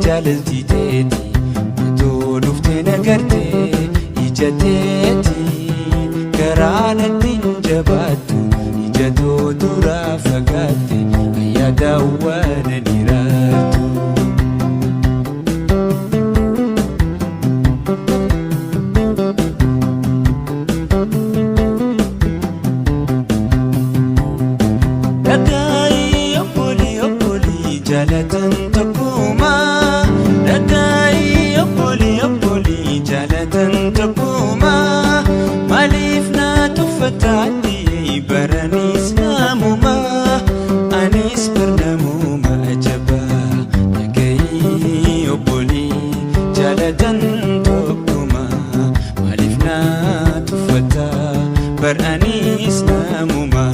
jaalalti teeti utoo dhuftee nagartee ija teeti garaan ittiin jabaattu ija too duraa fagaatte ayyaadawwan niraartu. Jalatan takuma, dagai oboli jalatan takuma, malif na tufatati baranis namuma, anis bernamuma ajaba, dagai oboli jalatan takuma, malif na tufata baranis namuma.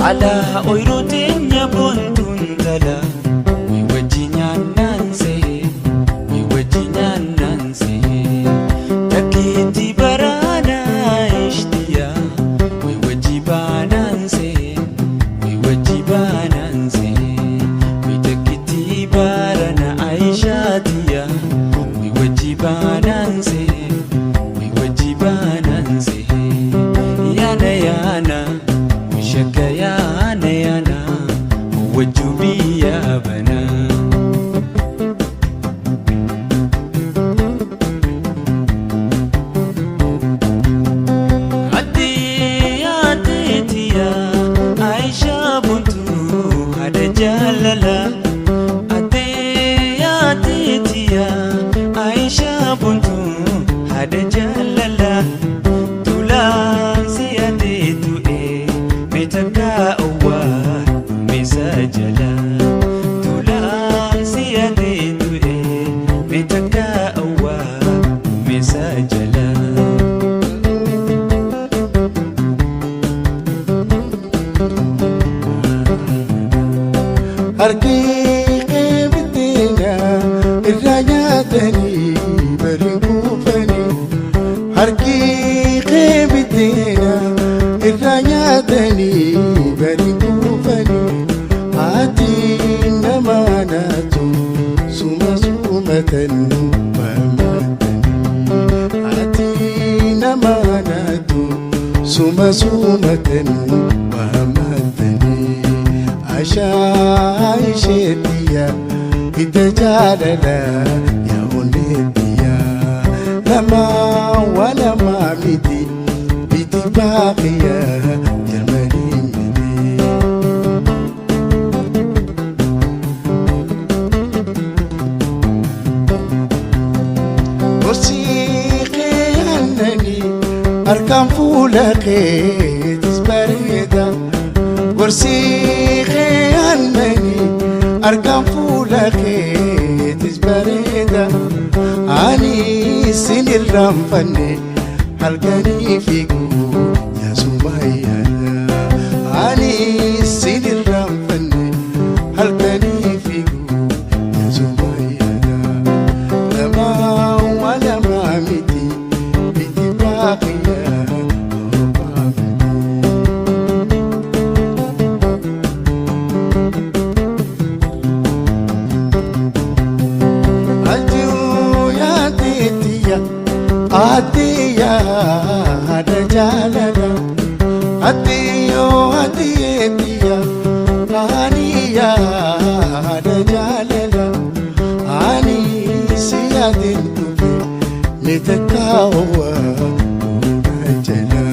Ala oirotin ya bontun tala, we wajinya nanse. We jaalala ateetiya Aisha buntu hada jaalala tulaan si ateetu metaka uwa mesajala tulaan si ateetu metaka uwa mesajala Harqiqe bitena irrayatani barikufani Harqiqe bitena irrayatani barikufani Ati namanatu suma sumatan wamatani Ati namanatu suma sumatan wamatani Aisha itajalala ya unetia lama wala mamiti biti baqiya jamani musiqi annani arkam fulaqi tisbarida ورسيخي عنني أركان فولكي تزبريدا عني سن الرمفني هلقاني فيكو يا سمية عني سن الرمفني هلقاني فيكو يا سمية لما ولا ما متي بيتي باقية Atiya hada jalala Atiyo atiya Aniya hada jalala Ani siyadin tuve Nitakawa Najala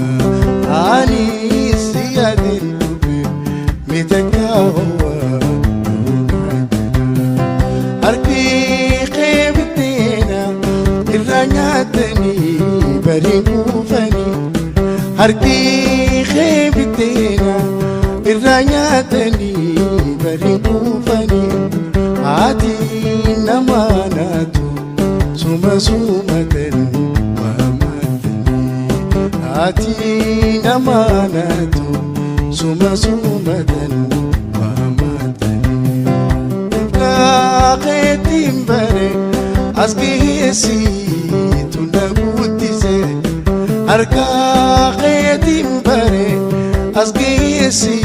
Ani siyadin tuve Nitakawa Harqiqe bitena irranyatani barikufani Harqiqe bitena irranyatani barikufani Ati namanatu suma sumatan wamatani Ati namanatu suma sumatan wamatani Laqetim bare asqisi tunagutise arqaqetim bare asqisi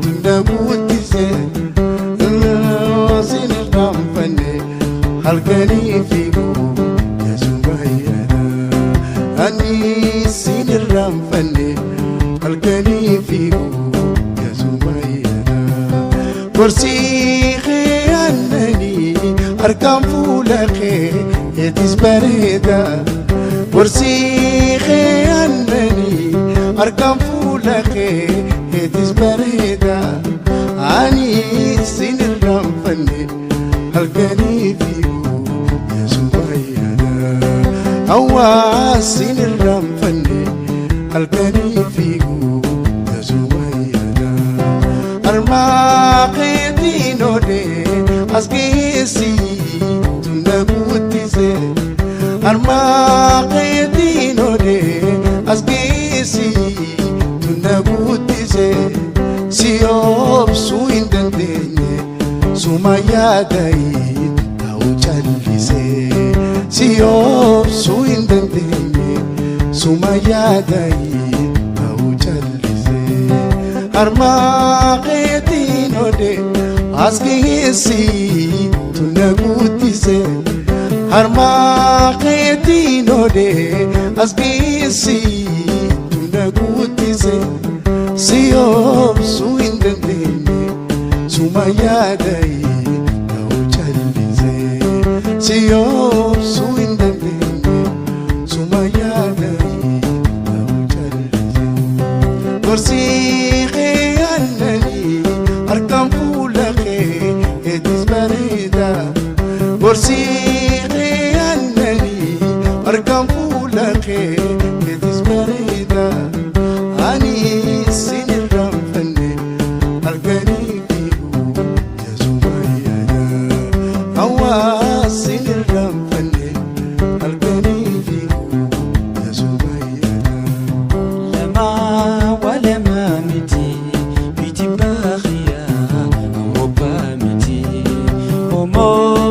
tunagutise sin ramfane halqani fiku ya sumayya ani sin ramfane halqani fiku ya sumayya kursiqi annani أركان فولقي يتزبريدا ورسيخي أنني أركان فولقي يتزبريدا عني سين الرمفني هلقاني فيكو يا سمية أوا سين الرمفني هلقاني فيكو يا سمية أرماقي دينو دي أسقيسي tunagutise armaqedino de asgisi tunagutise siop suindendenye sumayadai tauchalise siop suindendenye sumayadai tauchalise armaqedino de asgisi tunagutise armaqedino de asgisi tunagutise siop suindendenye sumayadai tauchalise siop suindendenye sumayadai tauchalise kursiqi annani arkam fulaq برسيخي أنني أركم فولخي كتس بريدة أني سين الرمفني أركني فيكو يا زميانا هوا سين الرمفني أركني فيكو يا زميانا لما ولما متي بيتي باخيا وبامتي ومو